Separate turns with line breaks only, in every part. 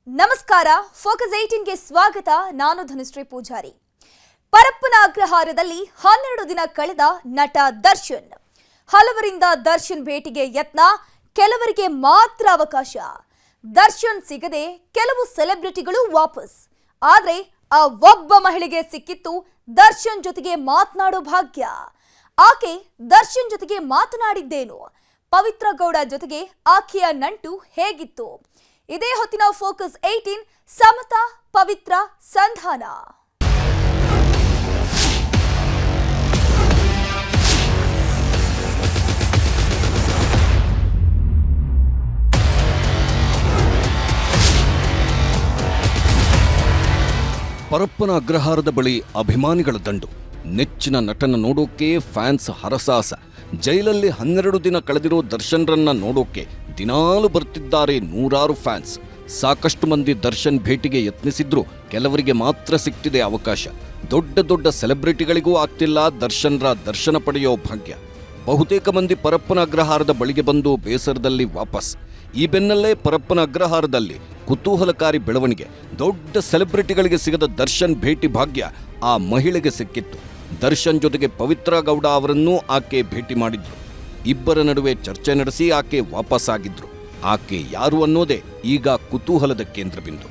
ನಮಸ್ಕಾರ, ಫೋಕಸ್ 18ಗೆ ಸ್ವಾಗತ. ನಾನು ಧನುಶ್ರೀ ಪೂಜಾರಿ. ಪರಪ್ಪನ ಅಗ್ರಹಾರದಲ್ಲಿ 12 ದಿನ ಕಳೆದ ನಟ ದರ್ಶನ್. ಹಲವರಿಂದ ದರ್ಶನ್ ಭೇಟಿಗೆ ಯತ್ನ, ಕೆಲವರಿಗೆ ಮಾತ್ರ ಅವಕಾಶ. ದರ್ಶನ್ ಸಿಗದೆ ಕೆಲವು ಸೆಲೆಬ್ರಿಟಿಗಳು ವಾಪಸ್. ಆದ್ರೆ ಆ ಒಬ್ಬ ಮಹಿಳೆಗೆ ಸಿಕ್ಕಿತ್ತು ದರ್ಶನ್ ಜೊತೆಗೆ ಮಾತನಾಡೋ ಭಾಗ್ಯ. ಆಕೆ ದರ್ಶನ್ ಜೊತೆಗೆ ಮಾತನಾಡಿದ್ದೇನು? ಪವಿತ್ರ ಗೌಡ ಜೊತೆಗೆ ಆಕೆಯ ನಂಟು ಹೇಗಿತ್ತು? ಇದೇ ಹೊತ್ತಿನ ಫೋಕಸ್ 18 ಸಮತಾ ಪವಿತ್ರ ಸಂಧಾನ.
ಪರಪ್ಪನ ಅಗ್ರಹಾರದ ಬಳಿ ಅಭಿಮಾನಿಗಳ ದಂಡು. ನೆಚ್ಚಿನ ನಟನ ನೋಡೋಕೆ ಫ್ಯಾನ್ಸ್ ಹರಸಾಹಸ. ಜೈಲಲ್ಲಿ 12 ದಿನ ಕಳೆದಿರೋ ದರ್ಶನ್ರನ್ನ ನೋಡೋಕೆ ದಿನಾಲು ಬರ್ತಿದ್ದಾರೆ ನೂರಾರು ಫ್ಯಾನ್ಸ್. ಸಾಕಷ್ಟು ಮಂದಿ ದರ್ಶನ್ ಭೇಟಿಗೆ ಯತ್ನಿಸಿದ್ರು, ಕೆಲವರಿಗೆ ಮಾತ್ರ ಸಿಗ್ತಿದೆ ಅವಕಾಶ. ದೊಡ್ಡ ದೊಡ್ಡ ಸೆಲೆಬ್ರಿಟಿಗಳಿಗೂ ಆಗ್ತಿಲ್ಲ ದರ್ಶನ್ರ ದರ್ಶನ ಪಡೆಯೋ ಭಾಗ್ಯ. ಬಹುತೇಕ ಮಂದಿ ಪರಪ್ಪನ ಅಗ್ರಹಾರದ ಬಳಿಗೆ ಬಂದು ಬೇಸರದಲ್ಲಿ ವಾಪಸ್. ಈ ಬೆನ್ನಲ್ಲೇ ಪರಪ್ಪನ ಅಗ್ರಹಾರದಲ್ಲಿ ಕುತೂಹಲಕಾರಿ ಬೆಳವಣಿಗೆ. ದೊಡ್ಡ ಸೆಲೆಬ್ರಿಟಿಗಳಿಗೆ ಸಿಗದ ದರ್ಶನ್ ಭೇಟಿ ಭಾಗ್ಯ ಆ ಮಹಿಳೆಗೆ ಸಿಕ್ಕಿತ್ತು. ದರ್ಶನ್ ಜೊತೆಗೆ ಪವಿತ್ರ ಗೌಡ ಅವರನ್ನೂ ಆಕೆ ಭೇಟಿ ಮಾಡಿದ್ರು. ಇಬ್ಬರ ನಡುವೆ ಚರ್ಚೆ ನಡೆಸಿ ಆಕೆ ವಾಪಸ್ ಆಗಿದ್ರು. ಆಕೆ ಯಾರು ಅನ್ನೋದೇ ಈಗ ಕುತೂಹಲದ ಕೇಂದ್ರಬಿಂದು.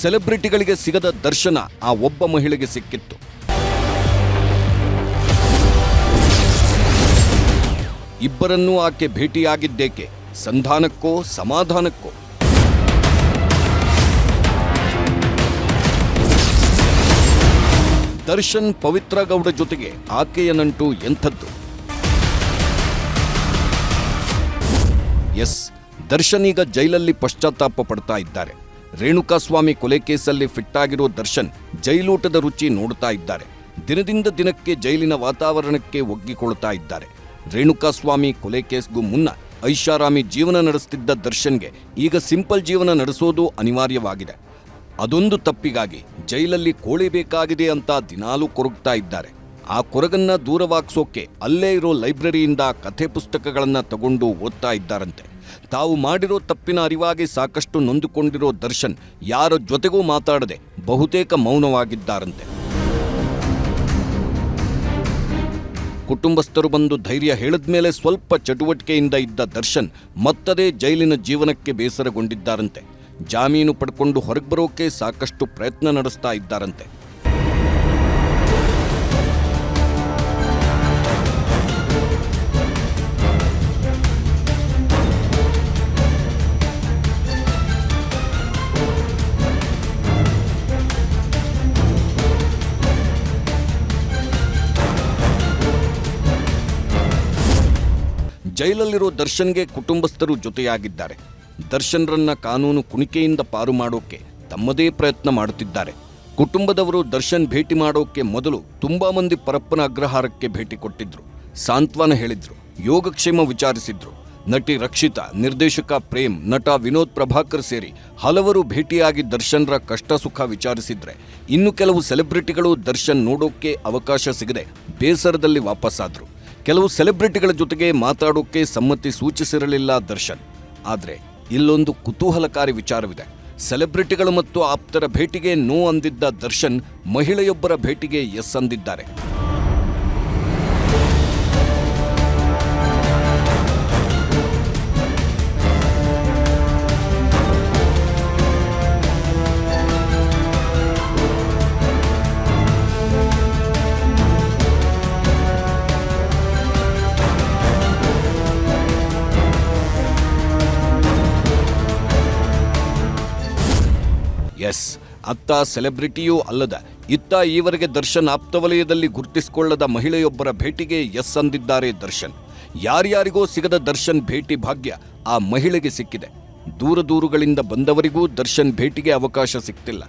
ಸೆಲೆಬ್ರಿಟಿಗಳಿಗೆ ಸಿಗದ ದರ್ಶನ ಆ ಒಬ್ಬ ಮಹಿಳೆಗೆ ಸಿಕ್ಕಿತ್ತು. ಇಬ್ಬರನ್ನೂ ಆಕೆ ಭೇಟಿಯಾಗಿದ್ದೇಕೆ? ಸಂಧಾನಕ್ಕೋ ಸಮಾಧಾನಕ್ಕೋ? ದರ್ಶನ್ ಪವಿತ್ರ ಗೌಡ ಜೊತೆಗೆ ಆಕೆಯ ನಂಟು ಎಂಥದ್ದು? ಎಸ್, ದರ್ಶನ್ ಈಗ ಜೈಲಲ್ಲಿ ಪಶ್ಚಾತ್ತಾಪ ಪಡ್ತಾ ಇದ್ದಾರೆ. ರೇಣುಕಾಸ್ವಾಮಿ ಕೊಲೆ ಕೇಸಲ್ಲಿ ಫಿಟ್ಟಾಗಿರೋ ದರ್ಶನ್ ಜೈಲೂಟದ ರುಚಿ ನೋಡ್ತಾ ಇದ್ದಾರೆ. ದಿನದಿಂದ ದಿನಕ್ಕೆ ಜೈಲಿನ ವಾತಾವರಣಕ್ಕೆ ಒಗ್ಗಿಕೊಳ್ತಾ ಇದ್ದಾರೆ. ರೇಣುಕಾಸ್ವಾಮಿ ಕೊಲೆ ಕೇಸ್ಗೂ ಮುನ್ನ ಐಷಾರಾಮಿ ಜೀವನ ನಡೆಸುತ್ತಿದ್ದ ದರ್ಶನ್ಗೆ ಈಗ ಸಿಂಪಲ್ ಜೀವನ ನಡೆಸೋದು ಅನಿವಾರ್ಯವಾಗಿದೆ. ಅದೊಂದು ತಪ್ಪಿಗಾಗಿ ಜೈಲಲ್ಲಿ ಕೋಳಿಬೇಕಾಗಿದೆ ಅಂತ ದಿನಾಲೂ ಕೊರಗ್ತಾ ಇದ್ದಾರೆ. ಆ ಕೊರಗನ್ನ ದೂರವಾಗಿಸೋಕೆ ಅಲ್ಲೇ ಇರೋ ಲೈಬ್ರರಿಯಿಂದ ಕಥೆ ಪುಸ್ತಕಗಳನ್ನ ತಗೊಂಡು ಓದ್ತಾ ಇದ್ದಾರಂತೆ. ತಾವು ಮಾಡಿರೋ ತಪ್ಪಿನ ಅರಿವಾಗಿ ಸಾಕಷ್ಟು ನೊಂದುಕೊಂಡಿರೋ ದರ್ಶನ್ ಯಾರ ಜೊತೆಗೂ ಮಾತಾಡದೆ ಬಹುತೇಕ ಮೌನವಾಗಿದ್ದಾರಂತೆ. ಕುಟುಂಬಸ್ಥರು ಬಂದು ಧೈರ್ಯ ಹೇಳಿದ್ಮೇಲೆ ಸ್ವಲ್ಪ ಚಟುವಟಿಕೆಯಿಂದ ಇದ್ದ ದರ್ಶನ್ ಮತ್ತದೇ ಜೈಲಿನ ಜೀವನಕ್ಕೆ ಬೇಸರಗೊಂಡಿದ್ದಾರಂತೆ. ಜಾಮೀನು ಪಡ್ಕೊಂಡು ಹೊರಗೆ ಬರೋಕೆ ಸಾಕಷ್ಟು ಪ್ರಯತ್ನ ನಡೆಸ್ತಾ ಇದ್ದಾರಂತೆ. ಜೈಲಲ್ಲಿರೋ ದರ್ಶನ್ಗೆ ಕುಟುಂಬಸ್ಥರು ಜೊತೆಯಾಗಿದ್ದಾರೆ. ದರ್ಶನ್ರನ್ನ ಕಾನೂನು ಕುಣಿಕೆಯಿಂದ ಪಾರು ಮಾಡೋಕೆ ತಮ್ಮದೇ ಪ್ರಯತ್ನ ಮಾಡುತ್ತಿದ್ದಾರೆ. ಕುಟುಂಬದವರು ದರ್ಶನ್ ಭೇಟಿ ಮಾಡೋಕೆ ಮೊದಲು ತುಂಬಾ ಮಂದಿ ಪರಪ್ಪನ ಅಗ್ರಹಾರಕ್ಕೆ ಭೇಟಿ ಕೊಟ್ಟಿದ್ರು. ಸಾಂತ್ವನ ಹೇಳಿದ್ರು, ಯೋಗಕ್ಷೇಮ ವಿಚಾರಿಸಿದ್ರು. ನಟಿ ರಕ್ಷಿತಾ, ನಿರ್ದೇಶಕ ಪ್ರೇಮ್, ನಟ ವಿನೋದ್ ಪ್ರಭಾಕರ್ ಸೇರಿ ಹಲವರು ಭೇಟಿಯಾಗಿ ದರ್ಶನ್ರ ಕಷ್ಟ ಸುಖ ವಿಚಾರಿಸಿದ್ರೆ, ಇನ್ನು ಕೆಲವು ಸೆಲೆಬ್ರಿಟಿಗಳು ದರ್ಶನ್ ನೋಡೋಕೆ ಅವಕಾಶ ಸಿಗದೆ ಬೇಸರದಲ್ಲಿ ವಾಪಸ್ಸಾದ್ರು. ಕೆಲವು ಸೆಲೆಬ್ರಿಟಿಗಳ ಜೊತೆಗೆ ಮಾತಾಡೋಕೆ ಸಮ್ಮತಿ ಸೂಚಿಸಿರಲಿಲ್ಲ ದರ್ಶನ್. ಆದರೆ ಇಲ್ಲೊಂದು ಕುತೂಹಲಕಾರಿ ವಿಚಾರವಿದೆ. ಸೆಲೆಬ್ರಿಟಿಗಳು ಮತ್ತು ಆಪ್ತರ ಭೇಟಿಗೆ ನೋ ಅಂದಿದ್ದ ದರ್ಶನ್ ಮಹಿಳೆಯೊಬ್ಬರ ಭೇಟಿಗೆ ಎಸ್ ಅಂದಿದ್ದಾರೆ. ಅತ್ತ ಸೆಲೆಬ್ರಿಟಿಯೂ ಅಲ್ಲದ ಇತ್ತ ಈವರೆಗೆ ದರ್ಶನ್ ಆಪ್ತವಲಯದಲ್ಲಿ ಗುರುತಿಸಿಕೊಳ್ಳದ ಮಹಿಳೆಯೊಬ್ಬರ ಭೇಟಿಗೆ ಎಸ್ ಅಂದಿದ್ದಾರೆ ದರ್ಶನ್. ಯಾರ್ಯಾರಿಗೋ ಸಿಗದ ದರ್ಶನ್ ಭೇಟಿ ಭಾಗ್ಯ ಆ ಮಹಿಳೆಗೆ ಸಿಕ್ಕಿದೆ. ದೂರಗಳಿಂದ ಬಂದವರಿಗೂ ದರ್ಶನ್ ಭೇಟಿಗೆ ಅವಕಾಶ ಸಿಕ್ತಿಲ್ಲ.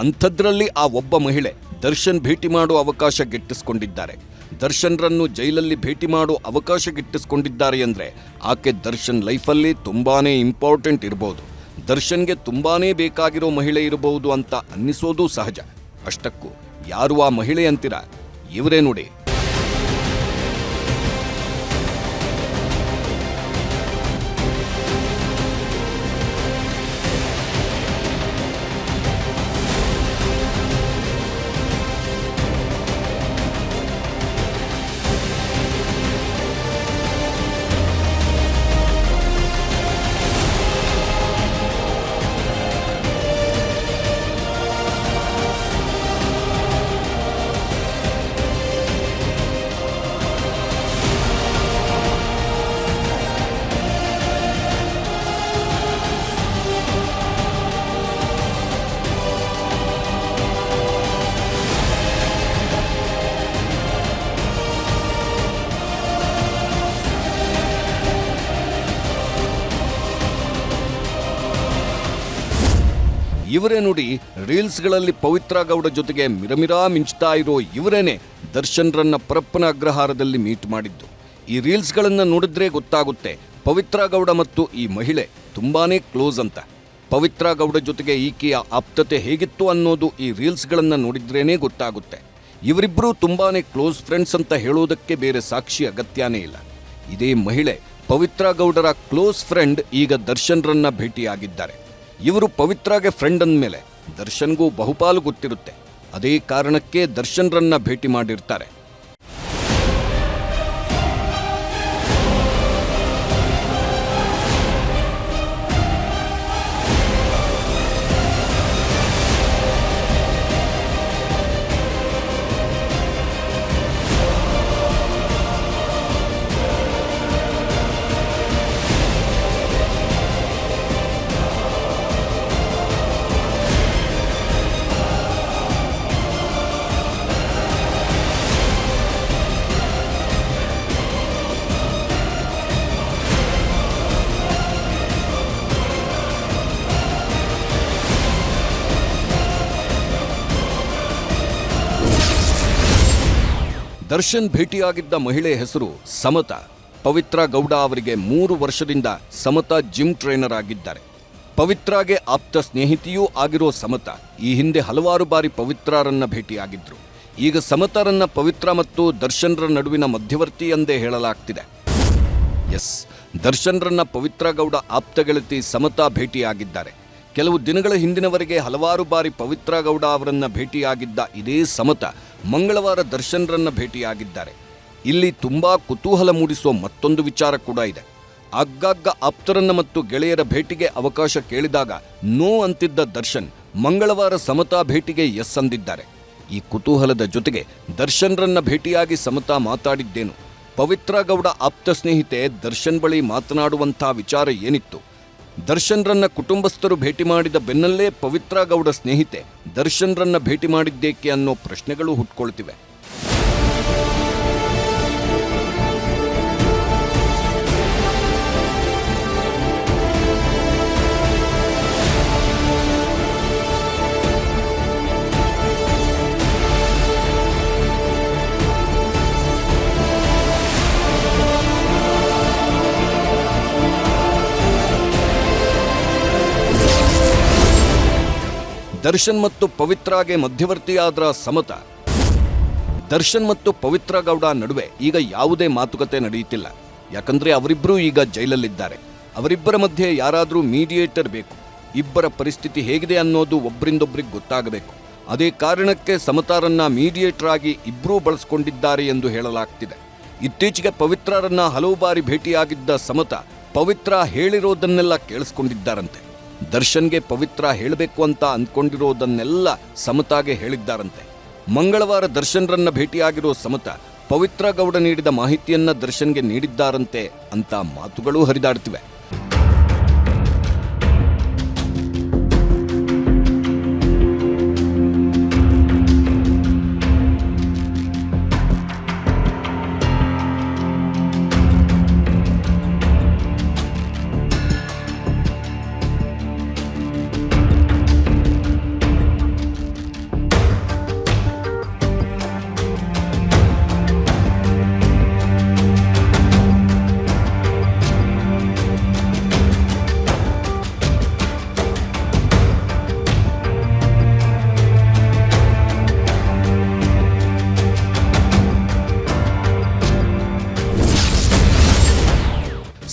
ಅಂಥದ್ರಲ್ಲಿ ಆ ಒಬ್ಬ ಮಹಿಳೆ ದರ್ಶನ್ ಭೇಟಿ ಮಾಡೋ ಅವಕಾಶ ಗಿಟ್ಟಿಸಿಕೊಂಡಿದ್ದಾರೆ. ದರ್ಶನ್ರನ್ನು ಜೈಲಲ್ಲಿ ಭೇಟಿ ಮಾಡೋ ಅವಕಾಶ ಗಿಟ್ಟಿಸಿಕೊಂಡಿದ್ದಾರೆ ಅಂದರೆ ಆಕೆ ದರ್ಶನ್ ಲೈಫಲ್ಲಿ ತುಂಬಾನೇ ಇಂಪಾರ್ಟೆಂಟ್ ಇರಬಹುದು, ದರ್ಶನ್ಗೆ ತುಂಬಾನೇ ಬೇಕಾಗಿರೋ ಮಹಿಳೆ ಇರಬಹುದು ಅಂತ ಅನ್ನಿಸೋದು ಸಹಜ. ಅಷ್ಟಕ್ಕೂ ಯಾರು ಆ ಮಹಿಳೆ ಅಂತೀರಾ? ಇವರೇ ನೋಡಿ. ಇವರೇ ನೋಡಿ, ರೀಲ್ಸ್ಗಳಲ್ಲಿ ಪವಿತ್ರ ಗೌಡ ಜೊತೆಗೆ ಮಿರಮಿರಾ ಮಿಂಚ್ತಾ ಇರೋ ಇವರೇನೆ ದರ್ಶನ್ರನ್ನ ಪರಪ್ಪನ ಅಗ್ರಹಾರದಲ್ಲಿ ಮೀಟ್ ಮಾಡಿದ್ದು. ಈ ರೀಲ್ಸ್ಗಳನ್ನು ನೋಡಿದ್ರೆ ಗೊತ್ತಾಗುತ್ತೆ ಪವಿತ್ರ ಗೌಡ ಮತ್ತು ಈ ಮಹಿಳೆ ತುಂಬಾನೇ ಕ್ಲೋಸ್ ಅಂತ. ಪವಿತ್ರ ಗೌಡ ಜೊತೆಗೆ ಈಕೆಯ ಆಪ್ತತೆ ಹೇಗಿತ್ತು ಅನ್ನೋದು ಈ ರೀಲ್ಸ್ಗಳನ್ನು ನೋಡಿದ್ರೇನೇ ಗೊತ್ತಾಗುತ್ತೆ. ಇವರಿಬ್ಬರೂ ತುಂಬಾನೇ ಕ್ಲೋಸ್ ಫ್ರೆಂಡ್ಸ್ ಅಂತ ಹೇಳೋದಕ್ಕೆ ಬೇರೆ ಸಾಕ್ಷಿ ಅಗತ್ಯನೇ ಇಲ್ಲ. ಇದೇ ಮಹಿಳೆ ಪವಿತ್ರ ಗೌಡರ ಕ್ಲೋಸ್ ಫ್ರೆಂಡ್ ಈಗ ದರ್ಶನ್ರನ್ನ ಭೇಟಿಯಾಗಿದ್ದಾರೆ. ಇವರು ಪವಿತ್ರಾಗೆ ಫ್ರೆಂಡ್ ಅಂದಮೇಲೆ ದರ್ಶನ್ಗೂ ಬಹುಪಾಲು ಗೊತ್ತಿರುತ್ತೆ. ಅದೇ ಕಾರಣಕ್ಕೆ ದರ್ಶನ್ರನ್ನ ಭೇಟಿ ಮಾಡಿರ್ತಾರೆ. ದರ್ಶನ್ ಭೇಟಿಯಾಗಿದ್ದ ಮಹಿಳೆ ಹೆಸರು ಸಮತಾ. ಪವಿತ್ರ ಗೌಡ ಅವರಿಗೆ 3 ವರ್ಷದಿಂದ ಸಮತಾ ಜಿಮ್ ಟ್ರೈನರ್ ಆಗಿದ್ದಾರೆ. ಪವಿತ್ರಾಗೆ ಆಪ್ತ ಸ್ನೇಹಿತಿಯೂ ಆಗಿರೋ ಸಮತಾ ಈ ಹಿಂದೆ ಹಲವಾರು ಬಾರಿ ಪವಿತ್ರರನ್ನ ಭೇಟಿಯಾಗಿದ್ರು. ಈಗ ಸಮತಾರನ್ನ ಪವಿತ್ರ ಮತ್ತು ದರ್ಶನ್ರ ನಡುವಿನ ಮಧ್ಯವರ್ತಿ ಎಂದೇ ಹೇಳಲಾಗ್ತಿದೆ. ಎಸ್, ದರ್ಶನ್ರನ್ನ ಪವಿತ್ರ ಗೌಡ ಆಪ್ತ ಗೆಳತಿ ಸಮತಾ ಭೇಟಿಯಾಗಿದ್ದಾರೆ. ಕೆಲವು ದಿನಗಳ ಹಿಂದಿನವರೆಗೆ ಹಲವಾರು ಬಾರಿ ಪವಿತ್ರ ಗೌಡ ಅವರನ್ನ ಭೇಟಿಯಾಗಿದ್ದ ಇದೇ ಸಮತಾ ಮಂಗಳವಾರ ದರ್ಶನ್ರನ್ನ ಭೇಟಿಯಾಗಿದ್ದಾರೆ. ಇಲ್ಲಿ ತುಂಬಾ ಕುತೂಹಲ ಮೂಡಿಸುವ ಮತ್ತೊಂದು ವಿಚಾರ ಕೂಡ ಇದೆ. ಆಗಾಗ ಆಪ್ತರನ್ನ ಮತ್ತು ಗೆಳೆಯರ ಭೇಟಿಗೆ ಅವಕಾಶ ಕೇಳಿದಾಗ ನೋ ಅಂತಿದ್ದ ದರ್ಶನ್ ಮಂಗಳವಾರ ಸಮತಾ ಭೇಟಿಗೆ ಎಸ್ ಅಂದಿದ್ದಾರೆ. ಈ ಕುತೂಹಲದ ಜೊತೆಗೆ ದರ್ಶನ್ರನ್ನ ಭೇಟಿಯಾಗಿ ಸಮತಾ ಮಾತಾಡಿದ್ದೇನು? ಪವಿತ್ರ ಗೌಡ ಆಪ್ತ ಸ್ನೇಹಿತೆ ದರ್ಶನ್ ಬಳಿ ಮಾತನಾಡುವಂಥ ವಿಚಾರ ಏನಿತ್ತು? ದರ್ಶನ್ರನ್ನ ಕುಟುಂಬಸ್ಥರು ಭೇಟಿ ಮಾಡಿದ ಬೆನ್ನಲ್ಲೇ ಪವಿತ್ರ ಗೌಡ ಸ್ನೇಹಿತೆ ದರ್ಶನ್ರನ್ನ ಭೇಟಿ ಮಾಡಿದ್ದೇಕೆ ಅನ್ನೋ ಪ್ರಶ್ನೆಗಳು ಹುಟ್ಕೊಳ್ತಿವೆ. ದರ್ಶನ್ ಮತ್ತು ಪವಿತ್ರಾಗೆ ಮಧ್ಯವರ್ತಿಯಾದ ಸಮತಾ. ದರ್ಶನ್ ಮತ್ತು ಪವಿತ್ರ ಗೌಡ ನಡುವೆ ಈಗ ಯಾವುದೇ ಮಾತುಕತೆ ನಡೆಯುತ್ತಿಲ್ಲ. ಯಾಕಂದ್ರೆ ಅವರಿಬ್ಬರೂ ಈಗ ಜೈಲಲ್ಲಿದ್ದಾರೆ. ಅವರಿಬ್ಬರ ಮಧ್ಯೆ ಯಾರಾದರೂ ಮೀಡಿಯೇಟರ್ ಬೇಕು. ಇಬ್ಬರ ಪರಿಸ್ಥಿತಿ ಹೇಗಿದೆ ಅನ್ನೋದು ಒಬ್ಬರಿಂದೊಬ್ಬರಿಗೆ ಗೊತ್ತಾಗಬೇಕು. ಅದೇ ಕಾರಣಕ್ಕೆ ಸಮತಾರನ್ನ ಮೀಡಿಯೇಟರ್ ಆಗಿ ಇಬ್ಬರೂ ಬಳಸಿಕೊಂಡಿದ್ದಾರೆ ಎಂದು ಹೇಳಲಾಗ್ತಿದೆ. ಇತ್ತೀಚೆಗೆ ಪವಿತ್ರರನ್ನ ಹಲವು ಬಾರಿ ಭೇಟಿಯಾಗಿದ್ದ ಸಮತಾ ಪವಿತ್ರ ಹೇಳಿರೋದನ್ನೆಲ್ಲ ಕೇಳಿಸ್ಕೊಂಡಿದ್ದಾರಂತೆ. ದರ್ಶನ್ಗೆ ಪವಿತ್ರ ಹೇಳಬೇಕು ಅಂತ ಅಂದ್ಕೊಂಡಿರೋದನ್ನೆಲ್ಲ ಸಮತಾಗೆ ಹೇಳಿದ್ದಾರಂತೆ. ಮಂಗಳವಾರ ದರ್ಶನ್ರನ್ನ ಭೇಟಿಯಾಗಿರೋ ಸಮತಾ ಪವಿತ್ರ ಗೌಡ ನೀಡಿದ ಮಾಹಿತಿಯನ್ನ ದರ್ಶನ್ಗೆ ನೀಡಿದ್ದಾರಂತೆ ಅಂತ ಮಾತುಗಳು ಹರಿದಾಡ್ತಿವೆ.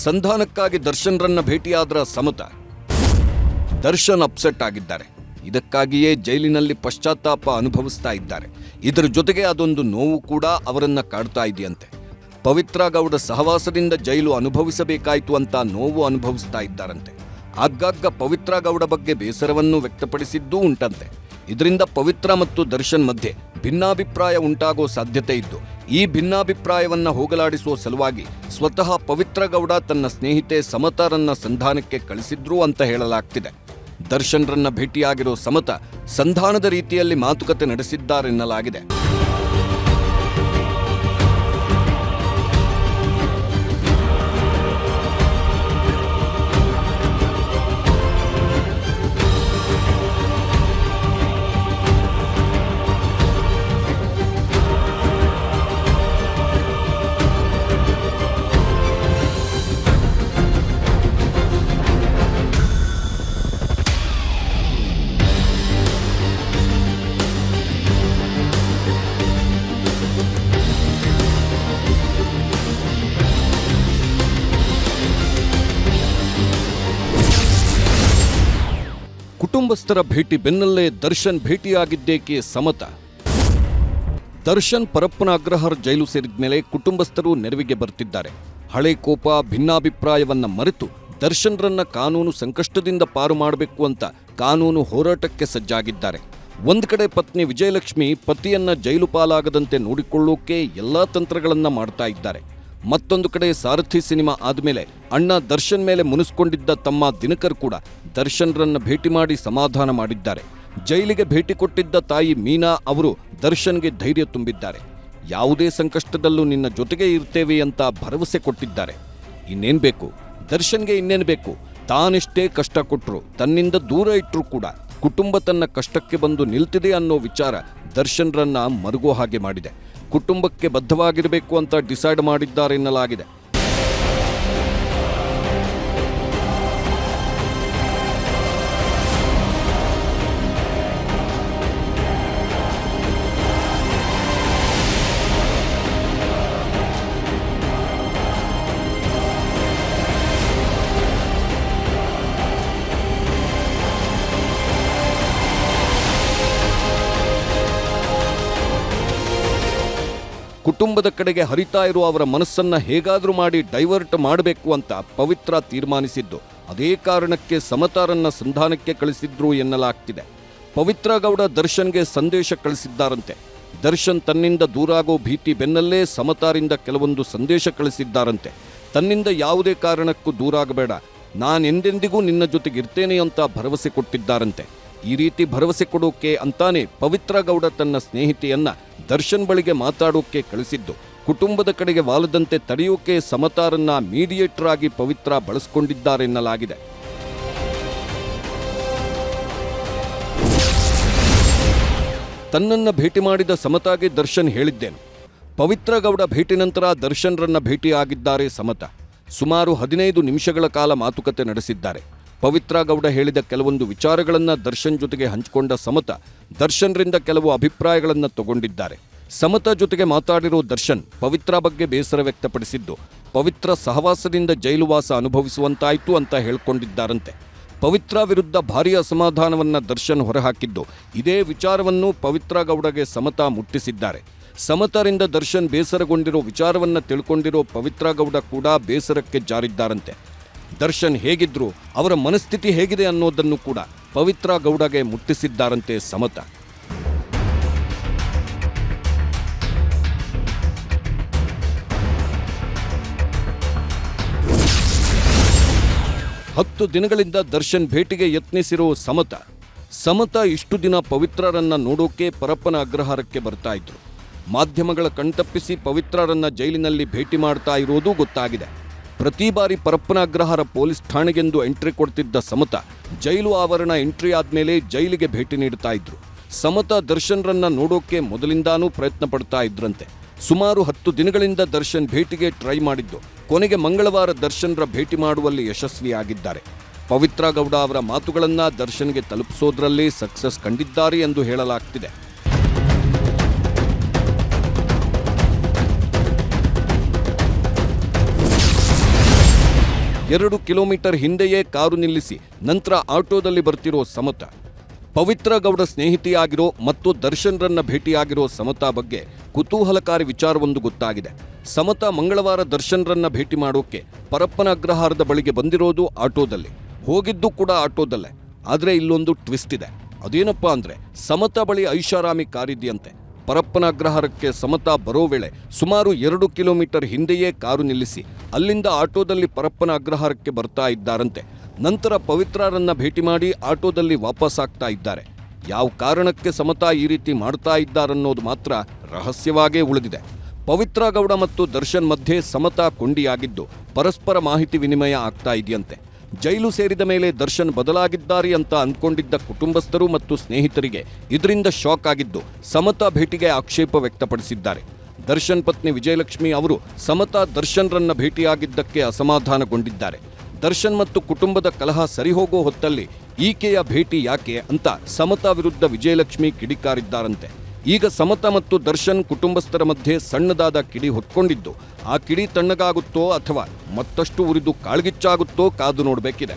ಸಂಧಾನಕ್ಕಾಗಿ ದರ್ಶನ್ರನ್ನ ಭೇಟಿಯಾದ್ರ ಸಮತ. ದರ್ಶನ್ ಅಪ್ಸೆಟ್ ಆಗಿದ್ದಾರೆ. ಇದಕ್ಕಾಗಿಯೇ ಜೈಲಿನಲ್ಲಿ ಪಶ್ಚಾತ್ತಾಪ ಅನುಭವಿಸ್ತಾ ಇದ್ದಾರೆ. ಇದರ ಜೊತೆಗೆ ಅದೊಂದು ನೋವು ಕೂಡ ಅವರನ್ನ ಕಾಡ್ತಾ ಇದೆಯಂತೆ. ಪವಿತ್ರ ಗೌಡ ಸಹವಾಸದಿಂದ ಜೈಲು ಅನುಭವಿಸಬೇಕಾಯಿತು ಅಂತ ನೋವು ಅನುಭವಿಸ್ತಾ ಇದ್ದಾರಂತೆ. ಆಗಾಗ ಪವಿತ್ರ ಗೌಡ ಬಗ್ಗೆ ಬೇಸರವನ್ನು ವ್ಯಕ್ತಪಡಿಸಿದ್ದೂ ಉಂಟಂತೆ. ಇದರಿಂದ ಪವಿತ್ರ ಮತ್ತು ದರ್ಶನ್ ಮಧ್ಯೆ ಭಿನ್ನಾಭಿಪ್ರಾಯ ಉಂಟಾಗೋ ಸಾಧ್ಯತೆ ಇದ್ದು, ಈ ಭಿನ್ನಾಭಿಪ್ರಾಯವನ್ನ ಹೋಗಲಾಡಿಸುವ ಸಲುವಾಗಿ ಸ್ವತಃ ಪವಿತ್ರ ಗೌಡ ತನ್ನ ಸ್ನೇಹಿತೆ ಸಮತಾರನ್ನ ಸಂಧಾನಕ್ಕೆ ಕಳಿಸಿದ್ರು ಅಂತ ಹೇಳಲಾಗ್ತಿದೆ. ದರ್ಶನ್ರನ್ನ ಭೇಟಿಯಾಗಿರೋ ಸಮತ ಸಂಧಾನದ ರೀತಿಯಲ್ಲಿ ಮಾತುಕತೆ ನಡೆಸಿದ್ದಾರೆನ್ನಲಾಗಿದೆ. ಕುಟುಂಬಸ್ಥರ ಭೇಟಿ ಬೆನ್ನಲ್ಲೇ ದರ್ಶನ್ ಭೇಟಿಯಾಗಿದ್ದೇಕೆ ಸಮತ. ದರ್ಶನ್ ಪರಪ್ಪನ ಅಗ್ರಹಾರ ಜೈಲು ಸೇರಿದ ಮೇಲೆ ಕುಟುಂಬಸ್ಥರು ನೆರವಿಗೆ ಬರ್ತಿದ್ದಾರೆ. ಹಳೆ ಕೋಪ ಭಿನ್ನಾಭಿಪ್ರಾಯವನ್ನ ಮರೆತು ದರ್ಶನ್ರನ್ನ ಕಾನೂನು ಸಂಕಷ್ಟದಿಂದ ಪಾರು ಮಾಡಬೇಕು ಅಂತ ಕಾನೂನು ಹೋರಾಟಕ್ಕೆ ಸಜ್ಜಾಗಿದ್ದಾರೆ. ಒಂದ್ ಕಡೆ ಪತ್ನಿ ವಿಜಯಲಕ್ಷ್ಮಿ ಪತಿಯನ್ನ ಜೈಲು ಪಾಲಾಗದಂತೆ ನೋಡಿಕೊಳ್ಳೋಕೆ ಎಲ್ಲಾ ತಂತ್ರಗಳನ್ನ ಮಾಡ್ತಾ ಇದ್ದಾರೆ. ಮತ್ತೊಂದು ಕಡೆ ಸಾರಥಿ ಸಿನಿಮಾ ಆದ್ಮೇಲೆ ಅಣ್ಣ ದರ್ಶನ್ ಮೇಲೆ ಮುನಿಸ್ಕೊಂಡಿದ್ದ ತಮ್ಮ ದಿನಕರ್ ಕೂಡ ದರ್ಶನ್ರನ್ನ ಭೇಟಿ ಮಾಡಿ ಸಮಾಧಾನ ಮಾಡಿದ್ದಾರೆ. ಜೈಲಿಗೆ ಭೇಟಿ ಕೊಟ್ಟಿದ್ದ ತಾಯಿ ಮೀನಾ ಅವರು ದರ್ಶನ್ಗೆ ಧೈರ್ಯ ತುಂಬಿದ್ದಾರೆ. ಯಾವುದೇ ಸಂಕಷ್ಟದಲ್ಲೂ ನಿನ್ನ ಜೊತೆಗೆ ಇರ್ತೇವೆ ಅಂತ ಭರವಸೆ ಕೊಟ್ಟಿದ್ದಾರೆ. ಇನ್ನೇನ್ ಬೇಕು ದರ್ಶನ್ಗೆ, ಇನ್ನೇನು ಬೇಕು? ತಾನೆಷ್ಟೇ ಕಷ್ಟ ಕೊಟ್ಟರು, ತನ್ನಿಂದ ದೂರ ಇಟ್ಟರು ಕೂಡ ಕುಟುಂಬ ತನ್ನ ಕಷ್ಟಕ್ಕೆ ಬಂದು ನಿಲ್ತಿದೆ ಅನ್ನೋ ವಿಚಾರ ದರ್ಶನ್ರನ್ನ ಮರುಗೋ ಹಾಗೆ ಮಾಡಿದೆ. ಕುಟುಂಬಕ್ಕೆ ಬದ್ಧವಾಗಿರಬೇಕು ಅಂತ ಡಿಸೈಡ್ ಮಾಡಿದ್ದಾರೆ ಎನ್ನಲಾಗಿದೆ. ಕುಟುಂಬದ ಕಡೆಗೆ ಹರಿತಾ ಇರುವ ಅವರ ಮನಸ್ಸನ್ನ ಹೇಗಾದ್ರೂ ಮಾಡಿ ಡೈವರ್ಟ್ ಮಾಡಬೇಕು ಅಂತ ಪವಿತ್ರ ತೀರ್ಮಾನಿಸಿದ್ದು. ಅದೇ ಕಾರಣಕ್ಕೆ ಸಮತಾರನ್ನ ಸಂಧಾನಕ್ಕೆ ಕಳಿಸಿದ್ರು ಎನ್ನಲಾಗ್ತಿದೆ. ಪವಿತ್ರ ಗೌಡ ದರ್ಶನ್ಗೆ ಸಂದೇಶ ಕಳಿಸಿದ್ದಾರಂತೆ. ದರ್ಶನ್ ತನ್ನಿಂದ ದೂರಾಗೋ ಭೀತಿ ಬೆನ್ನಲ್ಲೇ ಸಮತಾರಿಂದ ಕೆಲವೊಂದು ಸಂದೇಶ ಕಳಿಸಿದ್ದಾರಂತೆ. ತನ್ನಿಂದ ಯಾವುದೇ ಕಾರಣಕ್ಕೂ ದೂರಾಗಬೇಡ, ನಾನೆಂದೆಂದಿಗೂ ನಿನ್ನ ಜೊತೆಗಿರ್ತೇನೆ ಅಂತ ಭರವಸೆ ಕೊಟ್ಟಿದ್ದಾರಂತೆ. ಈ ರೀತಿ ಭರವಸೆ ಕೊಡೋಕೆ ಅಂತಾನೆ ಪವಿತ್ರ ಗೌಡ ತನ್ನ ಸ್ನೇಹಿತೆಯನ್ನ ದರ್ಶನ್ ಬಳಿಗೆ ಮಾತಾಡೋಕೆ ಕಳಿಸಿದ್ದು. ಕುಟುಂಬದ ಕಡೆಗೆ ವಾಲದಂತೆ ತಡೆಯೋಕೆ ಸಮತಾರನ್ನ ಮೀಡಿಯೇಟರ್ ಆಗಿ ಪವಿತ್ರ ಬಳಸಿಕೊಂಡಿದ್ದಾರೆನ್ನಲಾಗಿದೆ. ತನ್ನನ್ನ ಭೇಟಿ ಮಾಡಿದ ಸಮತಾಗೆ ದರ್ಶನ್ ಹೇಳಿದ್ದೇನು. ಪವಿತ್ರ ಗೌಡ ಭೇಟಿ ನಂತರ ದರ್ಶನ್ರನ್ನ ಭೇಟಿಯಾಗಿದ್ದಾರೆ ಸಮತ. ಸುಮಾರು 15 ನಿಮಿಷಗಳ ಕಾಲ ಮಾತುಕತೆ ನಡೆಸಿದ್ದಾರೆ. ಪವಿತ್ರ ಗೌಡ ಹೇಳಿದ ಕೆಲವೊಂದು ವಿಚಾರಗಳನ್ನ ದರ್ಶನ್ ಜೊತೆಗೆ ಹಂಚಿಕೊಂಡ ಸಮತ ದರ್ಶನ್ರಿಂದ ಕೆಲವು ಅಭಿಪ್ರಾಯಗಳನ್ನ ತಗೊಂಡಿದ್ದಾರೆ. ಸಮತ ಜೊತೆಗೆ ಮಾತಾಡಿರೋ ದರ್ಶನ್ ಪವಿತ್ರ ಬಗ್ಗೆ ಬೇಸರ ವ್ಯಕ್ತಪಡಿಸಿದ್ದು, ಪವಿತ್ರ ಸಹವಾಸದಿಂದ ಜೈಲುವಾಸ ಅನುಭವಿಸುವಂತಾಯ್ತು ಅಂತ ಹೇಳ್ಕೊಂಡಿದ್ದಾರಂತೆ. ಪವಿತ್ರ ವಿರುದ್ಧ ಭಾರೀ ಅಸಮಾಧಾನವನ್ನ ದರ್ಶನ್ ಹೊರಹಾಕಿದ್ದು, ಇದೇ ವಿಚಾರವನ್ನು ಪವಿತ್ರ ಗೌಡಗೆ ಸಮತ ಮುಟ್ಟಿಸಿದ್ದಾರೆ. ಸಮತರಿಂದ ದರ್ಶನ್ ಬೇಸರಗೊಂಡಿರೋ ವಿಚಾರವನ್ನ ತಿಳ್ಕೊಂಡಿರೋ ಪವಿತ್ರ ಗೌಡ ಕೂಡ ಬೇಸರಕ್ಕೆ ಜಾರಿದ್ದಾರಂತೆ. ದರ್ಶನ್ ಹೇಗಿದ್ರು, ಅವರ ಮನಸ್ಥಿತಿ ಹೇಗಿದೆ ಅನ್ನೋದನ್ನು ಕೂಡ ಪವಿತ್ರ ಗೌಡಗೆ ಮುಟ್ಟಿಸಿದ್ದಾರಂತೆ ಸಮತ. ಹತ್ತು ದಿನಗಳಿಂದ ದರ್ಶನ್ ಭೇಟಿಗೆ ಯತ್ನಿಸಿರೋ ಸಮತ ಇಷ್ಟು ದಿನ ಪವಿತ್ರರನ್ನ ನೋಡೋಕೆ ಪರಪ್ಪನ ಅಗ್ರಹಾರಕ್ಕೆ ಬರ್ತಾ ಇದ್ರು. ಮಾಧ್ಯಮಗಳ ಕಣ್ತಪ್ಪಿಸಿ ಪವಿತ್ರರನ್ನ ಜೈಲಿನಲ್ಲಿ ಭೇಟಿ ಮಾಡ್ತಾ ಇರೋದು ಗೊತ್ತಾಗಿದೆ. ಪ್ರತಿ ಬಾರಿ ಪರಪ್ಪನ ಅಗ್ರಹಾರ ಪೊಲೀಸ್ ಠಾಣೆಗೆಂದು ಎಂಟ್ರಿ ಕೊಡ್ತಿದ್ದ ಸಮತ ಜೈಲು ಆವರಣ ಎಂಟ್ರಿ ಆದ್ಮೇಲೆ ಜೈಲಿಗೆ ಭೇಟಿ ನೀಡ್ತಾ ಇದ್ರು. ಸಮತ ದರ್ಶನ್ರನ್ನ ನೋಡೋಕೆ ಮೊದಲಿಂದಾನೂ ಪ್ರಯತ್ನ ಪಡ್ತಾ ಇದ್ರಂತೆ. ಸುಮಾರು 10 ದಿನಗಳಿಂದ ದರ್ಶನ್ ಭೇಟಿಗೆ ಟ್ರೈ ಮಾಡಿದ್ದು, ಕೊನೆಗೆ ಮಂಗಳವಾರ ದರ್ಶನ್ರ ಭೇಟಿ ಮಾಡುವಲ್ಲಿ ಯಶಸ್ವಿಯಾಗಿದ್ದಾರೆ. ಪವಿತ್ರ ಗೌಡ ಅವರ ಮಾತುಗಳನ್ನ ದರ್ಶನ್ಗೆ ತಲುಪಿಸೋದ್ರಲ್ಲಿ ಸಕ್ಸಸ್ ಕಂಡಿದ್ದಾರೆ ಎಂದು ಹೇಳಲಾಗ್ತಿದೆ. 2 ಕಿಲೋಮೀಟರ್ ಹಿಂದೆಯೇ ಕಾರು ನಿಲ್ಲಿಸಿ ನಂತರ ಆಟೋದಲ್ಲಿ ಬರ್ತಿರೋ ಸಮತಾ. ಪವಿತ್ರ ಗೌಡ ಸ್ನೇಹಿತಿಯಾಗಿರೋ ಮತ್ತು ದರ್ಶನ್ರನ್ನ ಭೇಟಿಯಾಗಿರೋ ಸಮತಾ ಬಗ್ಗೆ ಕುತೂಹಲಕಾರಿ ವಿಚಾರವೊಂದು ಗೊತ್ತಾಗಿದೆ. ಸಮತಾ ಮಂಗಳವಾರ ದರ್ಶನ್ರನ್ನ ಭೇಟಿ ಮಾಡೋಕೆ ಪರಪ್ಪನ ಅಗ್ರಹಾರದ ಬಳಿಗೆ ಬಂದಿರೋದು ಆಟೋದಲ್ಲಿ, ಹೋಗಿದ್ದು ಕೂಡ ಆಟೋದಲ್ಲೇ. ಆದರೆ ಇಲ್ಲೊಂದು ಟ್ವಿಸ್ಟ್ ಇದೆ. ಅದೇನಪ್ಪಾ ಅಂದ್ರೆ ಸಮತಾ ಬಳಿ ಐಷಾರಾಮಿ ಕಾರಿದೆಯಂತೆ. ಪರಪ್ಪನ ಅಗ್ರಹಾರಕ್ಕೆ ಸಮತಾ ಬರೋ ವೇಳೆ ಸುಮಾರು 2 ಕಿಲೋಮೀಟರ್ ಹಿಂದೆಯೇ ಕಾರು ನಿಲ್ಲಿಸಿ ಅಲ್ಲಿಂದ ಆಟೋದಲ್ಲಿ ಪರಪ್ಪನ ಅಗ್ರಹಾರಕ್ಕೆ ಬರ್ತಾ ಇದ್ದಾರಂತೆ. ನಂತರ ಪವಿತ್ರರನ್ನ ಭೇಟಿ ಮಾಡಿ ಆಟೋದಲ್ಲಿ ವಾಪಸ್ ಆಗ್ತಾ ಇದ್ದಾರೆ. ಯಾವ ಕಾರಣಕ್ಕೆ ಸಮತಾ ಈ ರೀತಿ ಮಾಡ್ತಾ ಇದ್ದಾರನ್ನೋದು ಮಾತ್ರ ರಹಸ್ಯವಾಗೇ ಉಳಿದಿದೆ. ಪವಿತ್ರ ಗೌಡ ಮತ್ತು ದರ್ಶನ್ ಮಧ್ಯೆ ಸಮತಾ ಕೊಂಡಿಯಾಗಿದ್ದು ಪರಸ್ಪರ ಮಾಹಿತಿ ವಿನಿಮಯ ಆಗ್ತಾ ಇದೆಯಂತೆ. ಜೈಲು ಸೇರಿದ ಮೇಲೆ ದರ್ಶನ್ ಬದಲಾಗಿದ್ದಾರೆ ಅಂತ ಅಂದ್ಕೊಂಡಿದ್ದ ಕುಟುಂಬಸ್ಥರು ಮತ್ತು ಸ್ನೇಹಿತರಿಗೆ ಇದರಿಂದ ಶಾಕ್ ಆಗಿದ್ದು ಸಮತಾ ಭೇಟಿಗೆ ಆಕ್ಷೇಪ ವ್ಯಕ್ತಪಡಿಸಿದ್ದಾರೆ. ದರ್ಶನ್ ಪತ್ನಿ ವಿಜಯಲಕ್ಷ್ಮಿ ಅವರು ಸಮತಾ ದರ್ಶನ್ರನ್ನ ಭೇಟಿಯಾಗಿದ್ದಕ್ಕೆ ಅಸಮಾಧಾನಗೊಂಡಿದ್ದಾರೆ. ದರ್ಶನ್ ಮತ್ತು ಕುಟುಂಬದ ಕಲಹ ಸರಿಹೋಗೋ ಹೊತ್ತಲ್ಲಿ ಈಕೆಯ ಭೇಟಿ ಯಾಕೆ ಅಂತ ಸಮತಾ ವಿರುದ್ಧ ವಿಜಯಲಕ್ಷ್ಮಿ ಕಿಡಿಕಾರಿದ್ದಾರಂತೆ. ಈಗ ಸಮತಾ ಮತ್ತು ದರ್ಶನ್ ಕುಟುಂಬಸ್ಥರ ಮಧ್ಯೆ ಸಣ್ಣದಾದ ಕಿಡಿ ಹೊತ್ಕೊಂಡಿದ್ದು ಆ ಕಿಡಿ ತಣ್ಣಗಾಗುತ್ತೋ ಅಥವಾ ಮತ್ತಷ್ಟು ಉರಿದು ಕಾಳ್ಗಿಚ್ಚಾಗುತ್ತೋ ಕಾದು ನೋಡಬೇಕಿದೆ.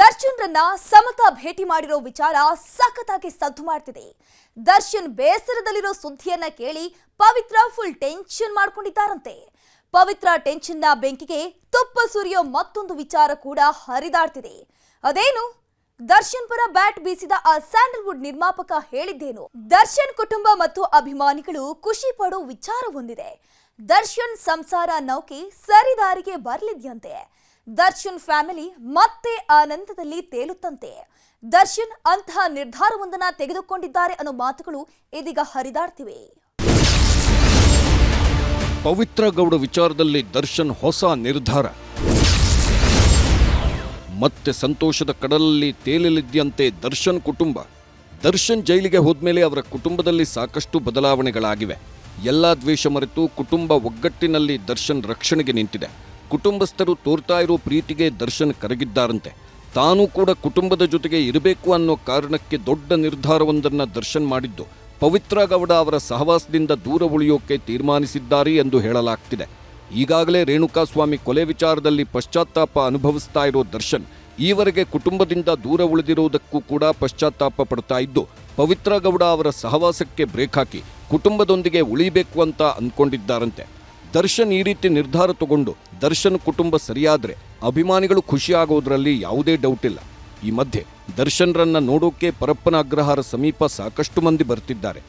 ದರ್ಶನ್ರನ್ನ ಸಮತಾ ಭೇಟಿ ಮಾಡಿರೋ ವಿಚಾರ ಸಖತ್ತಾಗಿ ಸದ್ದು ಮಾಡ್ತಿದೆ. ದರ್ಶನ್ ಬೇಸರದಲ್ಲಿರೋ ಸುದ್ದಿಯನ್ನ ಕೇಳಿ ಪವಿತ್ರ ಫುಲ್ ಟೆನ್ಷನ್ ಮಾಡ್ಕೊಂಡಿದ್ದಾರಂತೆ. ಪವಿತ್ರ ಟೆನ್ಷನ್ನ ಬೆಂಕಿಗೆ ತುಪ್ಪ ಸುರಿಯೋ ಮತ್ತೊಂದು ವಿಚಾರ ಕೂಡ ಹರಿದಾಡ್ತಿದೆ. ಅದೇನು? ದರ್ಶನ್ ಪರ ಬ್ಯಾಟ್ ಬೀಸಿದ ಆ ಸ್ಯಾಂಡಲ್ವುಡ್ ನಿರ್ಮಾಪಕ ಹೇಳಿದ್ದೇನು? ದರ್ಶನ್ ಕುಟುಂಬ ಮತ್ತು ಅಭಿಮಾನಿಗಳು ಖುಷಿ ಪಡೋ ವಿಚಾರ ಹೊಂದಿದೆ. ದರ್ಶನ್ ಸಂಸಾರ ನೌಕೆ ಸರಿದಾರಿಗೆ ಬರಲಿದ್ಯಂತೆ. ದರ್ಶನ್ ಫ್ಯಾಮಿಲಿ ಮತ್ತೆ ಆನಂದದಲ್ಲಿ ತೇಲುತ್ತಂತೆ. ದರ್ಶನ್ ಅಂತಹ ನಿರ್ಧಾರವೊಂದನ್ನ ತೆಗೆದುಕೊಂಡಿದ್ದಾರೆ ಅನ್ನೋ ಮಾತುಗಳು ಇದೀಗ ಹರಿದಾಡ್ತಿವೆ.
ಪವಿತ್ರ ಗೌಡ ವಿಚಾರದಲ್ಲಿ ದರ್ಶನ್ ಹೊಸ ನಿರ್ಧಾರ. ಮತ್ತೆ ಸಂತೋಷದ ಕಡಲಲ್ಲಿ ತೇಲಲಿದ್ಯಂತೆ ದರ್ಶನ್ ಕುಟುಂಬ. ದರ್ಶನ್ ಜೈಲಿಗೆ ಹೋದ್ಮೇಲೆ ಅವರ ಕುಟುಂಬದಲ್ಲಿ ಸಾಕಷ್ಟು ಬದಲಾವಣೆಗಳಾಗಿವೆ. ಎಲ್ಲಾ ದ್ವೇಷ ಮರೆತು ಕುಟುಂಬ ಒಗ್ಗಟ್ಟಿನಲ್ಲಿ ದರ್ಶನ್ ರಕ್ಷಣೆಗೆ ನಿಂತಿದೆ. ಕುಟುಂಬಸ್ಥರು ತೋರ್ತಾ ಇರೋ ಪ್ರೀತಿಗೆ ದರ್ಶನ್ ಕರಗಿದ್ದಾರಂತೆ. ತಾನೂ ಕೂಡ ಕುಟುಂಬದ ಜೊತೆಗೆ ಇರಬೇಕು ಅನ್ನೋ ಕಾರಣಕ್ಕೆ ದೊಡ್ಡ ನಿರ್ಧಾರವೊಂದನ್ನು ದರ್ಶನ್ ಮಾಡಿದ್ದು ಪವಿತ್ರ ಗೌಡ ಅವರ ಸಹವಾಸದಿಂದ ದೂರ ಉಳಿಯೋಕೆ ತೀರ್ಮಾನಿಸಿದ್ದಾರೆ ಎಂದು ಹೇಳಲಾಗ್ತಿದೆ. ಈಗಾಗಲೇ ರೇಣುಕಾಸ್ವಾಮಿ ಕೊಲೆ ವಿಚಾರದಲ್ಲಿ ಪಶ್ಚಾತ್ತಾಪ ಅನುಭವಿಸ್ತಾ ಇರೋ ದರ್ಶನ್ ಈವರೆಗೆ ಕುಟುಂಬದಿಂದ ದೂರ ಉಳಿದಿರುವುದಕ್ಕೂ ಕೂಡ ಪಶ್ಚಾತ್ತಾಪ ಪಡ್ತಾ ಇದ್ದು ಪವಿತ್ರ ಗೌಡ ಅವರ ಸಹವಾಸಕ್ಕೆ ಬ್ರೇಕ್ ಹಾಕಿ ಕುಟುಂಬದೊಂದಿಗೆ ಉಳಿಬೇಕು ಅಂತ ಅಂದ್ಕೊಂಡಿದ್ದಾರಂತೆ. ದರ್ಶನ್ ಈ ರೀತಿ ನಿರ್ಧಾರ ತಗೊಂಡು ದರ್ಶನ್ ಕುಟುಂಬ ಸರಿಯಾದ್ರೆ ಅಭಿಮಾನಿಗಳು ಖುಷಿಯಾಗೋದ್ರಲ್ಲಿ ಯಾವುದೇ ಡೌಟ್ ಇಲ್ಲ. ಈ ಮಧ್ಯೆ ದರ್ಶನ್ರನ್ನ ನೋಡೋಕೆ ಪರಪ್ಪನ ಅಗ್ರಹಾರ ಸಮೀಪ ಸಾಕಷ್ಟು ಮಂದಿ ಬರ್ತಿದ್ದಾರೆ.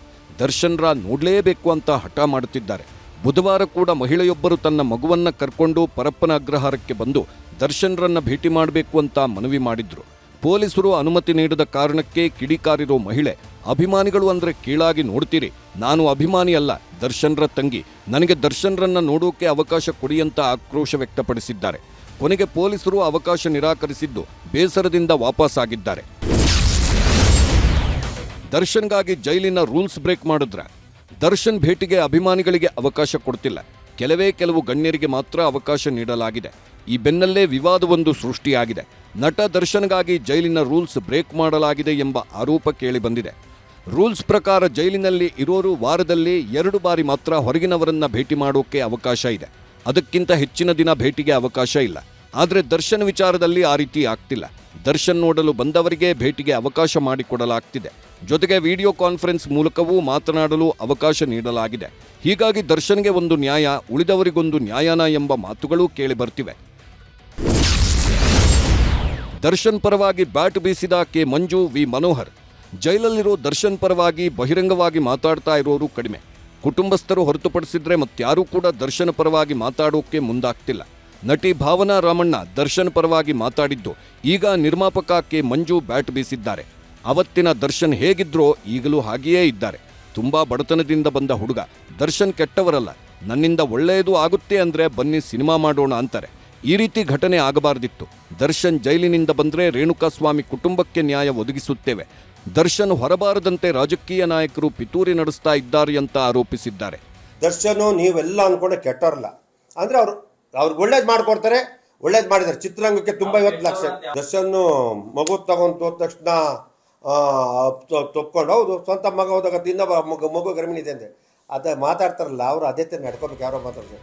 ದರ್ಶನ್ರ ನೋಡಲೇಬೇಕು ಅಂತ ಹಠ ಮಾಡುತ್ತಿದ್ದಾರೆ. ಬುಧವಾರ ಕೂಡ ಮಹಿಳೆಯೊಬ್ಬರು ತನ್ನ ಮಗುವನ್ನ ಕರ್ಕೊಂಡು ಪರಪ್ಪನ ಅಗ್ರಹಾರಕ್ಕೆ ಬಂದು ದರ್ಶನ್ರನ್ನ ಭೇಟಿ ಮಾಡಬೇಕು ಅಂತ ಮನವಿ ಮಾಡಿದ್ರು. ಪೊಲೀಸರು ಅನುಮತಿ ನೀಡದ ಕಾರಣಕ್ಕೆ ಕಿಡಿಕಾರಿರೋ ಮಹಿಳೆ, ಅಭಿಮಾನಿಗಳು ಅಂದ್ರೆ ಕೀಳಾಗಿ ನೋಡ್ತೀರಿ, ನಾನು ಅಭಿಮಾನಿ ಅಲ್ಲ, ದರ್ಶನ್ರ ತಂಗಿ, ನನಗೆ ದರ್ಶನ್ರನ್ನ ನೋಡೋಕೆ ಅವಕಾಶ ಕೊಡಿ ಅಂತ ಆಕ್ರೋಶ ವ್ಯಕ್ತಪಡಿಸಿದ್ದಾರೆ. ಕೊನೆಗೆ ಪೊಲೀಸರು ಅವಕಾಶ ನಿರಾಕರಿಸಿದ್ದು ಬೇಸರದಿಂದ ವಾಪಸ್ ಆಗಿದ್ದಾರೆ. ದರ್ಶನ್ಗಾಗಿ ಜೈಲಿನ ರೂಲ್ಸ್ ಬ್ರೇಕ್ ಮಾಡಿದ್ರ? ದರ್ಶನ್ ಭೇಟಿಗೆ ಅಭಿಮಾನಿಗಳಿಗೆ ಅವಕಾಶ ಕೊಡ್ತಿಲ್ಲ. ಕೆಲವು ಗಣ್ಯರಿಗೆ ಮಾತ್ರ ಅವಕಾಶ ನೀಡಲಾಗಿದೆ. ಈ ಬೆನ್ನಲ್ಲೇ ವಿವಾದವೊಂದು ಸೃಷ್ಟಿಯಾಗಿದೆ. ನಟ ದರ್ಶನ್ಗಾಗಿ ಜೈಲಿನ ರೂಲ್ಸ್ ಬ್ರೇಕ್ ಮಾಡಲಾಗಿದೆ ಎಂಬ ಆರೋಪ ಕೇಳಿಬಂದಿದೆ. ರೂಲ್ಸ್ ಪ್ರಕಾರ ಜೈಲಿನಲ್ಲಿ ಇರೋರು ವಾರದಲ್ಲಿ 2 ಬಾರಿ ಮಾತ್ರ ಹೊರಗಿನವರನ್ನ ಭೇಟಿ ಮಾಡೋಕೆ ಅವಕಾಶ ಇದೆ. ಅದಕ್ಕಿಂತ ಹೆಚ್ಚಿನ ದಿನ ಭೇಟಿಗೆ ಅವಕಾಶ ಇಲ್ಲ. ಆದರೆ ದರ್ಶನ್ ವಿಚಾರದಲ್ಲಿ ಆ ರೀತಿ ಆಗ್ತಿಲ್ಲ. ದರ್ಶನ್ ನೋಡಲು ಬಂದವರಿಗೆ ಭೇಟಿಗೆ ಅವಕಾಶ ಮಾಡಿಕೊಡಲಾಗ್ತಿದೆ. ಜೊತೆಗೆ ವಿಡಿಯೋ ಕಾನ್ಫರೆನ್ಸ್ ಮೂಲಕವೂ ಮಾತನಾಡಲು ಅವಕಾಶ ನೀಡಲಾಗಿದೆ. ಹೀಗಾಗಿ ದರ್ಶನ್ಗೆ ಒಂದು ನ್ಯಾಯ, ಉಳಿದವರಿಗೊಂದು ನ್ಯಾಯನ ಎಂಬ ಮಾತುಗಳು ಕೇಳಿ ಬರ್ತಿವೆ. ದರ್ಶನ್ ಪರವಾಗಿ ಬ್ಯಾಟ್ ಬೀಸಿದ ಕೆ ಮಂಜು, ವಿ ಮನೋಹರ್. ಜೈಲಲ್ಲಿರೋ ದರ್ಶನ್ ಪರವಾಗಿ ಬಹಿರಂಗವಾಗಿ ಮಾತಾಡ್ತಾ ಇರೋರು ಕಡಿಮೆ. ಕುಟುಂಬಸ್ಥರು ಹೊರತುಪಡಿಸಿದ್ರೆ ಮತ್ಯಾರೂ ಕೂಡ ದರ್ಶನ್ ಪರವಾಗಿ ಮಾತಾಡೋಕೆ ಮುಂದಾಗ್ತಿಲ್ಲ. ನಟಿ ಭಾವನಾ ರಾಮಣ್ಣ ದರ್ಶನ್ ಪರವಾಗಿ ಮಾತಾಡಿದ್ದು ಈಗ ನಿರ್ಮಾಪಕ ಕೆ ಮಂಜು ಬ್ಯಾಟ್ ಬೀಸಿದ್ದಾರೆ. ಅವತ್ತಿನ ದರ್ಶನ್ ಹೇಗಿದ್ರೋ ಈಗಲೂ ಹಾಗೆಯೇ ಇದ್ದಾರೆ. ತುಂಬಾ ಬಡತನದಿಂದ ಬಂದ ಹುಡುಗ. ದರ್ಶನ್ ಕೆಟ್ಟವರಲ್ಲ, ನನ್ನಿಂದ ಒಳ್ಳೆಯದು ಆಗುತ್ತೆ ಅಂದ್ರೆ ಬನ್ನಿ ಸಿನಿಮಾ ಮಾಡೋಣ ಅಂತಾರೆ. ಈ ರೀತಿ ಘಟನೆ ಆಗಬಾರ್ದಿತ್ತು. ದರ್ಶನ್ ಜೈಲಿನಿಂದ ಬಂದ್ರೆ ರೇಣುಕಾಸ್ವಾಮಿ ಕುಟುಂಬಕ್ಕೆ ನ್ಯಾಯ ಒದಗಿಸುತ್ತೇವೆ. ದರ್ಶನ್ ಹೊರಬಾರದಂತೆ ರಾಜಕೀಯ ನಾಯಕರು ಪಿತೂರಿ ನಡೆಸ್ತಾ ಇದ್ದಾರೆ ಅಂತ ಆರೋಪಿಸಿದ್ದಾರೆ.
ದರ್ಶನ್ ನೀವೆಲ್ಲ ಅನ್ಕೊಂಡೆ ಕೆಟ್ಟವರಲ್ಲ, ಅಂದ್ರೆ ಅವ್ರಿಗೆ ಒಳ್ಳೇದು ಮಾಡ್ಕೊಡ್ತಾರೆ, ಒಳ್ಳೇದು ಮಾಡಿದ್ದಾರೆ. ಚಿತ್ರರಂಗಕ್ಕೆ ತುಂಬಾ 50 ಲಕ್ಷ. ದರ್ಶನ್ ಮಗು ತಗೊಂತ ಹೋದ ತಕ್ಷಣ ತೊಕ್ಕೊಂಡು ಹೌದು ಸ್ವಂತ ಮಗ ಹೋದಾಗ ಇನ್ನೊಬ್ಬ ಮಗು ಗರ್ಭಿಣಿ ಇದೆ ಅಂದೆ ಅದೇ ಮಾತಾಡ್ತಾರಲ್ಲ ಅವರು ಅದೇ ಥರ ನಡ್ಕೋಬೇಕು ಯಾರೋ ಮಾತಾಡ್ತಾರೆ.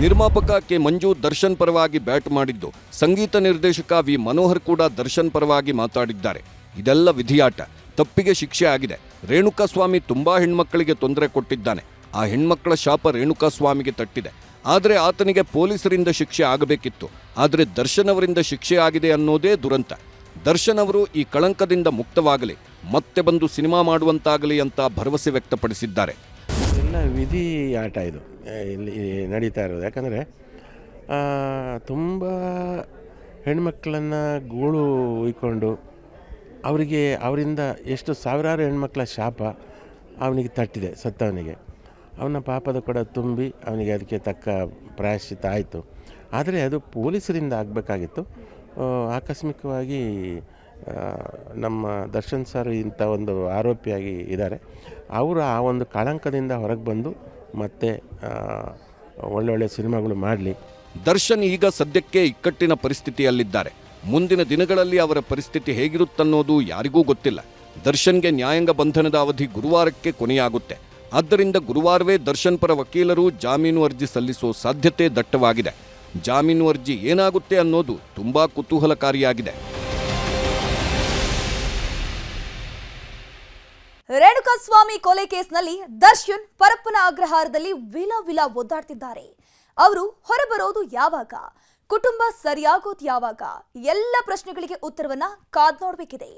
ನಿರ್ಮಾಪಕ ಕೆ ಮಂಜು ದರ್ಶನ್ ಪರವಾಗಿ ಬ್ಯಾಟ್ ಮಾಡಿದ್ದು, ಸಂಗೀತ ನಿರ್ದೇಶಕ ವಿ ಮನೋಹರ್ ಕೂಡ ದರ್ಶನ್ ಪರವಾಗಿ ಮಾತಾಡಿದ್ದಾರೆ. ಇದೆಲ್ಲ ವಿಧಿಯಾಟ, ತಪ್ಪಿಗೆ ಶಿಕ್ಷೆ ಆಗಿದೆ. ರೇಣುಕಾಸ್ವಾಮಿ ತುಂಬಾ ಹೆಣ್ಮಕ್ಕಳಿಗೆ ತೊಂದರೆ ಕೊಟ್ಟಿದ್ದಾನೆ. ಆ ಹೆಣ್ಮಕ್ಕಳ ಶಾಪ ರೇಣುಕಾಸ್ವಾಮಿಗೆ ತಟ್ಟಿದೆ. ಆದರೆ ಆತನಿಗೆ ಪೊಲೀಸರಿಂದ ಶಿಕ್ಷೆ ಆಗಬೇಕಿತ್ತು. ಆದರೆ ದರ್ಶನ್ ಅವರಿಂದ ಶಿಕ್ಷೆ ಆಗಿದೆ ಅನ್ನೋದೇ ದುರಂತ. ದರ್ಶನ್ ಅವರು ಈ ಕಳಂಕದಿಂದ ಮುಕ್ತವಾಗಲಿ, ಮತ್ತೆ ಬಂದು ಸಿನಿಮಾ ಮಾಡುವಂತಾಗಲಿ ಅಂತ ಭರವಸೆ ವ್ಯಕ್ತಪಡಿಸಿದ್ದಾರೆ.
ಎಲ್ಲ ವಿಧಿ ಆಟ ಇದು ಇಲ್ಲಿ ನಡೀತಾ ಇರೋದು. ಯಾಕಂದರೆ ತುಂಬ ಹೆಣ್ಮಕ್ಳನ್ನು ಗೂಳು ಉಯ್ಕೊಂಡು ಅವರಿಂದ ಎಷ್ಟು ಸಾವಿರಾರು ಹೆಣ್ಮಕ್ಳ ಶಾಪ ಅವನಿಗೆ ತಟ್ಟಿದೆ. ಸತ್ತವನಿಗೆ ಅವನ ಪಾಪದ ಕೂಡ ತುಂಬಿ ಅವನಿಗೆ ಅದಕ್ಕೆ ತಕ್ಕ ಪ್ರಾಯಶ್ಚಿತ್ತ ಆಯಿತು. ಆದರೆ ಅದು ಪೊಲೀಸರಿಂದ ಆಗಬೇಕಾಗಿತ್ತು. ಆಕಸ್ಮಿಕವಾಗಿ ನಮ್ಮ ದರ್ಶನ್ ಸರ್ ಇಂಥ ಒಂದು ಆರೋಪಿಯಾಗಿ ಇದ್ದಾರೆ. ಅವರು ಆ ಒಂದು ಕಳಂಕದಿಂದ ಹೊರಗೆ ಬಂದು ಮತ್ತೆ ಒಳ್ಳೊಳ್ಳೆ ಸಿನಿಮಾಗಳು ಮಾಡಲಿ.
ದರ್ಶನ್ ಈಗ ಸದ್ಯಕ್ಕೆ ಇಕ್ಕಟ್ಟಿನ ಪರಿಸ್ಥಿತಿಯಲ್ಲಿದ್ದಾರೆ. ಮುಂದಿನ ದಿನಗಳಲ್ಲಿ ಅವರ ಪರಿಸ್ಥಿತಿ ಹೇಗಿರುತ್ತನ್ನೋದು ಯಾರಿಗೂ ಗೊತ್ತಿಲ್ಲ. ದರ್ಶನ್ಗೆ ನ್ಯಾಯಾಂಗ ಬಂಧನದ ಅವಧಿ ಗುರುವಾರಕ್ಕೆ ಕೊನೆಯಾಗುತ್ತೆ. ಆದ್ದರಿಂದ ಗುರುವಾರವೇ ದರ್ಶನ್ ಪರ ವಕೀಲರು ಜಾಮೀನು ಅರ್ಜಿ ಸಲ್ಲಿಸುವ ಸಾಧ್ಯತೆ ದಟ್ಟವಾಗಿದೆ. ಜಾಮೀನು ಅರ್ಜಿ ಏನಾಗುತ್ತೆ ಅನ್ನೋದು ತುಂಬಾ ಕುತೂಹಲಕಾರಿಯಾಗಿದೆ.
ರೇಣುಕಾಸ್ವಾಮಿ ಕೊಲೆ ಕೇಸ್ನಲ್ಲಿ ದರ್ಶನ್ ಪರಪ್ಪನ ಅಗ್ರಹಾರದಲ್ಲಿ ವಿಲ ಒದ್ದಾಡ್ತಿದ್ದಾರೆ. ಅವರು ಹೊರಬರೋದು ಯಾವಾಗ, ಕುಟುಂಬ ಸರಿಯಾಗೋದು ಯಾವಾಗ, ಎಲ್ಲ ಪ್ರಶ್ನೆಗಳಿಗೆ ಉತ್ತರವನ್ನ ಕಾದ್ ನೋಡಬೇಕಿದೆ.